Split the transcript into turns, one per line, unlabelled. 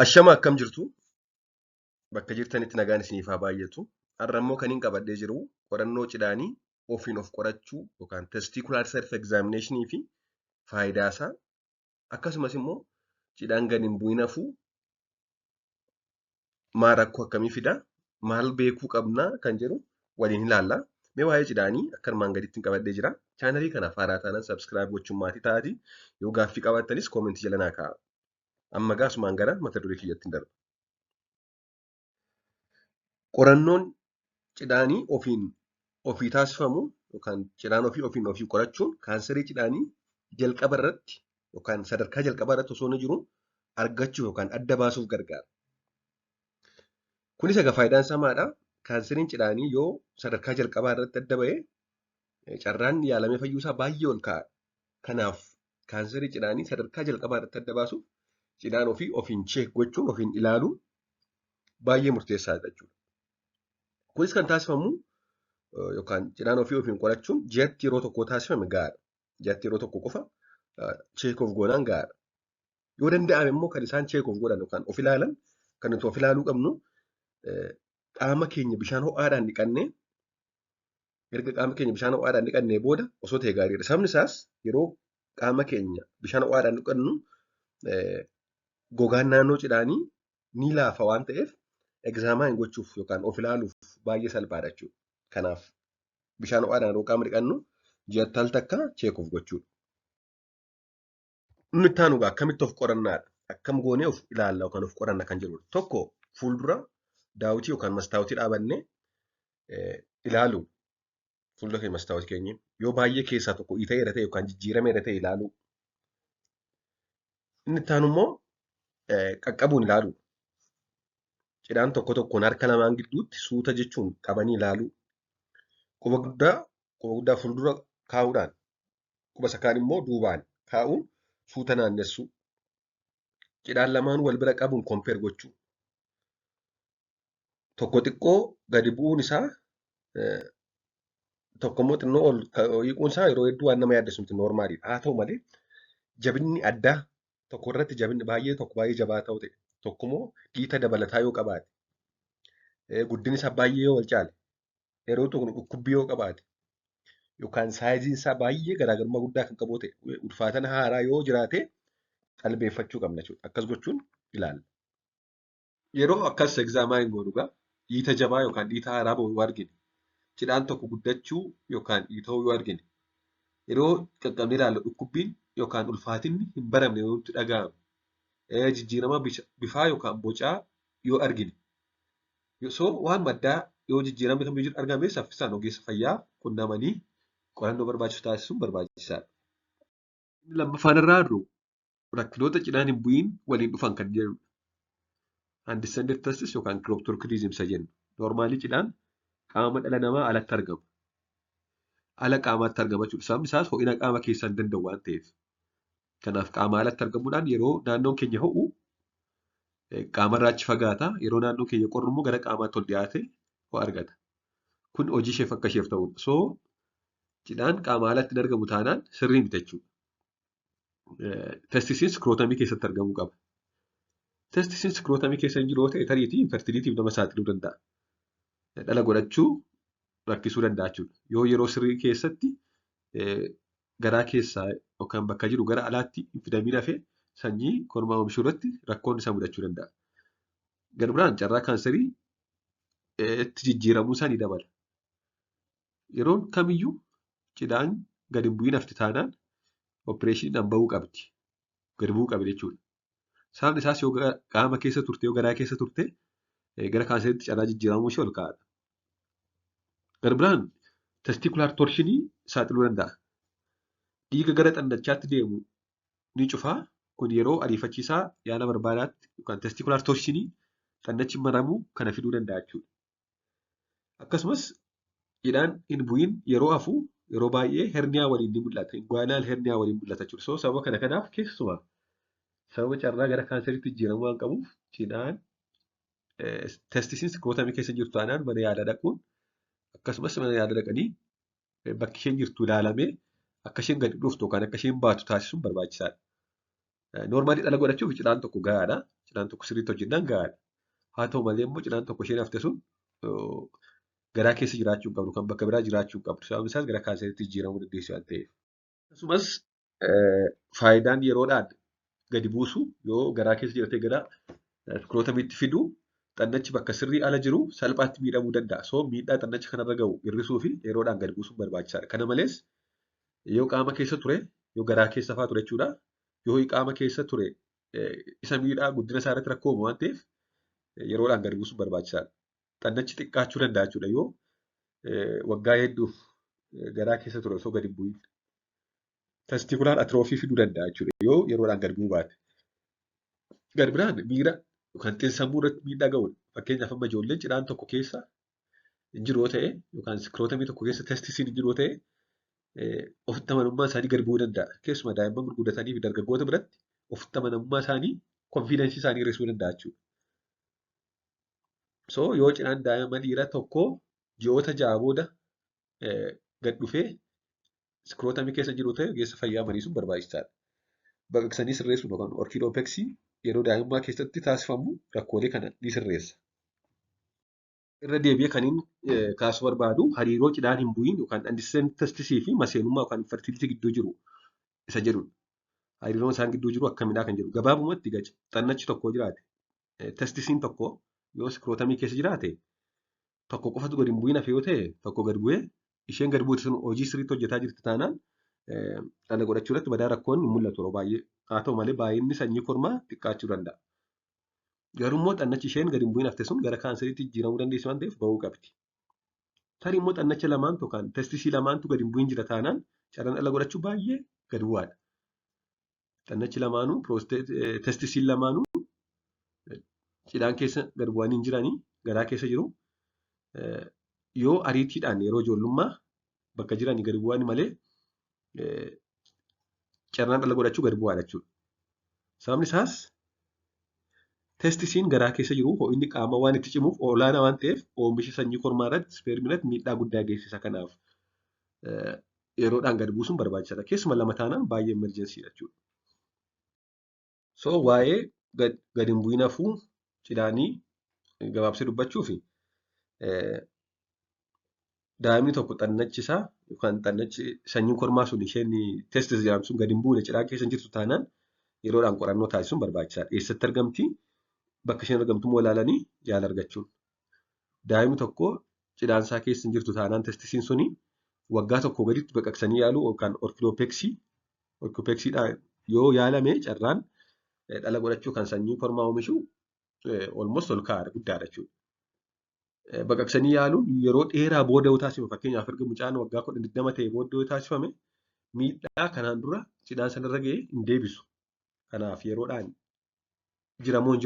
Ashama akkam jirtu? Bakka jirtanitti nagaan isiniif haa baay'atu. Har'a immoo kan hin qabadhee jiru qorannoo cidhaanii ofiin of qorachuu yookaan testicular self examination fi faayidaa isaa akkasumas immoo cidhaan gad hin bu'in hafuu maal rakkoo akkamii fida? Maal beekuu qabna kan jedhu waliin ilaalla. Mee waa'ee cidhaanii akka armaan gaditti hin qabadhee jira. Chaanalii kanaaf haaraa taanaan subscribe gochuun maatii ta'aati. Yoo gaaffii qabaattanis koomentii jala naa kaa'a. Amma gaasumaan gara mata duree kiyyatti hin darba. Qorannoon cidhaanii ofii taasifamu yookaan cidhaan ofii qorachuun kaanserii cidhaanii jalqaba irratti yookaan sadarkaa jalqabaa irratti osoo inni jiru argachuuf yookaan adda baasuuf gargaara. Kunis egaa faayidaan isaa maalidha? Kaanseriin cidhaanii yoo sadarkaa jalqabaa irratti adda ba'ee carraan yaalamee fayyuusaa baay'ee ol ka'a. Kanaaf kaanserii cidhaanii sadarkaa jalqabaa irratti adda baasuuf cidhaan ofiin cheek gochuun ofiin ilaaluun baay'ee murteessaadha jechuudha. Kunis kan taasifamu yookaan cidhaan ofiin qorachuun ji'atti yeroo tokko taasifame gahaadha. Ji'atti yeroo tokko qofa cheek of goonaan gahaadha. Yoo danda'ame immoo kan isaan cheek of godhan yookaan of ilaalan kan nuti of ilaaluu qabnu qaama keenya bishaan ho'aadhaan dhiqannee erga qaama keenya bishaan ho'aadhaan dhiqannee booda osoo ta'e gaariidha. Sababni isaas yeroo qaama keenya bishaan ho'aadhaan dhiqannu gogaan naannoo cidhaanii ni laafa waan ta'eef egzaamaa gochuuf yookaan of ilaaluuf baay'ee salphaadha jechuudha. Kanaaf bishaan ho'aadhaan yeroo qaama dhiqannu ji'atti al takka cheek of gochuudha. Inni itti aanu akkamitti of qorannaadha? Akkam goonee of ilaalla yookaan of qoranna kan jedhudha. Tokko fuuldura daawwitii yookaan mastaawwatii dhaabannee ilaalu. Fuuldura keenya mastaawwatii keenya yoo baay'ee keessaa tokko dhiitameera ta'e yookaan jijjiirameera ta'e ilaalu. Inni itti aanu immoo qaqqabuun ilaalu. Cidhaan tokko tokkoon harka lamaan gidduutti suuta jechuun qabanii ilaalu. Quba guddaa fuuldura kaa'uudhaan quba sakaan immoo duubaan kaa'uun suuta naannessuu. Cidhaan lamaan wal bira qabuun kompeer gochuu. Tokko xiqqoo gadi bu'uun isaa tokko immoo xinnoo ol hiikuun isaa yeroo hedduu waan nama yaaddessu miti noormaaliidha. Haa ta'u malee jabinni addaa tokko irratti jabinni tokko baay'ee jabaa ta'u ta'e tokko immoo dhiita dabalataa yoo qabaate guddinni isaa baay'ee yoo wal caale yeroo tokko dhukkubbii yoo qabaate yookaan saayiziin isaa baay'ee garaagarummaa guddaa kan qabu ta'e ulfaatana haaraa yoo jiraate qalbeeffachuu qabna jechuudha. Akkas gochuun ilaalla. Yeroo akkas egzaamaa hin goonu dhiita jabaa yookaan dhiita haaraa ba'u yoo argine cidhaan tokko guddachuu yookaan dhiita'uu yoo argine yeroo qaqqabnee ilaallu dhukkubbiin yookaan ulfaatinni hin baramne yoo nutti dhaga'amu jijjiirama bifaa yookaan bocaa yoo argine waan maddaa yoo jijjiiramni kamii jiru argame saffisaan ogeessa fayyaa qunnamanii qorannoo barbaachisu taasisuun barbaachisaadha. Inni lammaffaan irraa jiru rakkinoota cidhaan hin bu'iin waliin dhufan kan jedhudha. Undescended testis yookaan cryptorchidism isa jennu. Noormaalii cidhaan qaama dhala namaa alatti argamu. Ala qaamaatti argama jechuudha. Sababni isaas ho'ina qaama keessaa hin danda'u waan ta'eef. Kanaaf qaama alatti argamuudhaan yeroo naannoon keenya ho'u qaamarraa achi fagaata. Yeroo naannoon keenya qorru immoo gara qaamaatti ol dhiyaatee ho'a argata. Kun hojii isheef akka isheef ta'udha. So cidhaan qaama alatti hin argamu taanaan sirrii miti jechuudha. Testisiin skirootamii keessatti argamuu qaba. Testisiin skirootamii keessa hin jiru yoo ta'e tariitii infertiliitiif nama saaxiluu danda'a. Dhala godhachuu rakkisuu danda'a jechuudha. Yoo yeroo sirrii keessatti garaa keessaa yookaan bakka jiru gara alaatti hin fidamiin hafee sanyii kormaa oomishuu irratti rakkoon isa mudachuu danda'a. Gad biraan carraa kaanserii itti jijjiiramuu isaa ni dabala. Yeroon kamiyyuu cidhaan gad hin bu'iin hafti taanaan opereeshiniidhaan bahuu qabdi. Gad bu'uu qabdi jechuudha. Sababni isaas yoo qaama keessa turte yoo garaa keessa turte gara kaanseriitti carraa jijjiiramuu ishee ol ka'aadha. Gad biraan testicular torshinii saaxiluu danda'a. Dhiiga gara xannachaatti deemu ni cufaa. Kun yeroo ariifachiisaa yaala barbaadaatti yookaan testicular torshinii xannachi maramuu kana fiduu danda'a jechuudha. Akkasumas cidhaan hin bu'iin yeroo hafu yeroo baay'ee herniyaa waliin ni mul'ata. Inguinaal herniyaa waliin mul'ata jechuudha. So sababa kanaaf keessumaa sababa carraa gara kaanseriitti jijjiiramuu waan qabuuf cidhaan testisiin skirootamii keessa jirtu taanaan mana yaalaa dhaquun akkasumas mana yaalaa dhaqanii bakki isheen jirtu ilaalamee akka isheen gadi dhuftu yookaan akka isheen baatu taasisuun barbaachisaadha. Noormaalii dhala godhachuuf cidhaan tokko gahaadha. cidhaan tokko sirriitti hojjennaan gahaadha. Haa ta'u malee immoo cidhaan tokko isheen hafte sun garaa keessa jiraachuu hin qabdu, kan bakka biraa jiraachuu hin qabdu. Sababni isaas gara kaanseeritti jijjiiramuu dandeessi waan ta'eef. Akkasumas faayidaan yeroodhaan gadi buusu yoo garaa keessa jiraate gara iskirootomiitti fidu xannachi bakka sirrii ala jiru salphaatti miidhamuu danda'a. So miidhaa xannachi kanarra gahu hir'isuu fi yeroodhaan gadi buusuun barbaachisaadha. Kana malees yoo qaama keessa ture, yoo garaa keessa fa'aa ture jechuudha. Yoo qaama keessa ture isa miidhaa guddina isaa irratti rakkoo uumu waan ta'eef yeroodhaan gadi buusuun barbaachisaadha. Xannachi xiqqaachuu danda'a jechuudha yoo waggaa hedduuf garaa keessa ture osoo gadi hin bu'iin. Testikulaan atiroofii fiduu danda'a jechuudha yoo yeroodhaan gadi bu'uu baate. Gadi biraan miira yookaan xiinsammuu irratti miidhaa ga'udha. Fakkeenyaaf amma ijoolleen cidhaan tokko keessa hin jiru yoo ta'e yookaan iskirootomii tokko keessa testisiin hin jiru yoo ta'e ofitti amanamummaa isaanii gadi bu'uu danda'a. Keessumaa daa'imman gurguddatanii fi dargaggoota biratti ofitti amanamummaa isaanii konfiidensii isaanii hir'isuu danda'a jechuudha. So yoo cidhaan daa'ima dhiira tokkoo ji'oota ja'a booda gad dhufee iskirootomii keessa jiru ta'e ogeessa fayyaa mariisuun barbaachisaadha. Baqaqsanii sirreessuun yookaan orkiidoopeksii yeroo daa'imummaa keessatti taasifamu rakkoolee kana ni sirreessa. Irra deebi'ee kan inni kaasuu barbaadu hariiroo cidhaan hin bu'iin yookaan andiseen testisii fi maseenummaa yookaan fertilitii gidduu jiru isa jedhudha. Hariiroon isaan gidduu jiru akkamidhaa kan jedhu. Gabaabumatti xannachi tokko jiraate testisiin tokko yoo iskirootomii keessa jiraate tokko qofatu gadi hin bu'iin hafe yoo ta'e tokko gadi bu'ee isheen gadi buute sun hojii sirriitti hojjetaa jirti taanaan dhala godhachuu irratti badaa rakkoon hin mul'atu yeroo baay'ee. Haa ta'u malee baay'inni sanyii kormaa xiqqaachuu danda'a. Garuu immoo xannachi isheen gadi hin bu'iin hafte sun gara kaanseriitti jijjiiramuu dandeessi waan ta'eef bahuu qabdi. Tarii immoo xannacha lamaantu yookaan testisii lamaantu gadi hin bu'iin jira taanaan carraan dhala godhachuu baay'ee gadi bu'aadha. Xannachi lamaanuu testisiin lamaanuu cidhaan keessa gadi bu'anii hin jiranii garaa keessa jiru. Yoo ariitiidhaan yeroo ijoollummaa bakka jiranii gadi bu'anii malee carraan dhala godhachuu gadi bu'aadha jechuudha. Sababni isaas testisiin garaa keessa jiru ho'inni qaama waan itti cimuuf olaanaa waan ta'eef oomisha sanyii kormaa irratti ispeermii irratti miidhaa guddaa geessisa. Kanaaf yeroodhaan gadi buusuun barbaachisaadha. Keessumaa lama taanaan baay'ee emerjensiidha jechuudha. So waa'ee gadi hin bu'iin hafuu cidhaanii gabaabsee dubbachuu fi daa'imni tokko xannachisaa yookaan xannachi sanyiin kormaa sun isheen testis jedhamtu sun gadi hin buune cidhaan keessa hin jirtu taanaan yeroodhaan qorannoo taasisuun barbaachisaadha. Eessatti argamti? Bakka isheen argamtu immoo ilaalanii yaala argachuun. Daa'imni tokko cidhaan isaa keessa hin jirtu taanaan testisiin suni waggaa tokko gaditti baqaqsanii yaaluu yookaan orkiidoopeksiidhaan yoo yaalame carraan dhala godhachuu kan sanyii kormaa oomishu almost ol ka'aadha guddaadha jechuudha. Baqaqsanii yaaluun yeroo dheeraa booda yoo taasifame fakkeenyaaf erga mucaan waggaa 20 ta'e booda yoo taasifame miidhaa kanaan dura cidhaan sanarra ga'e hin deebisu. Kanaaf yeroodhaan jiramoo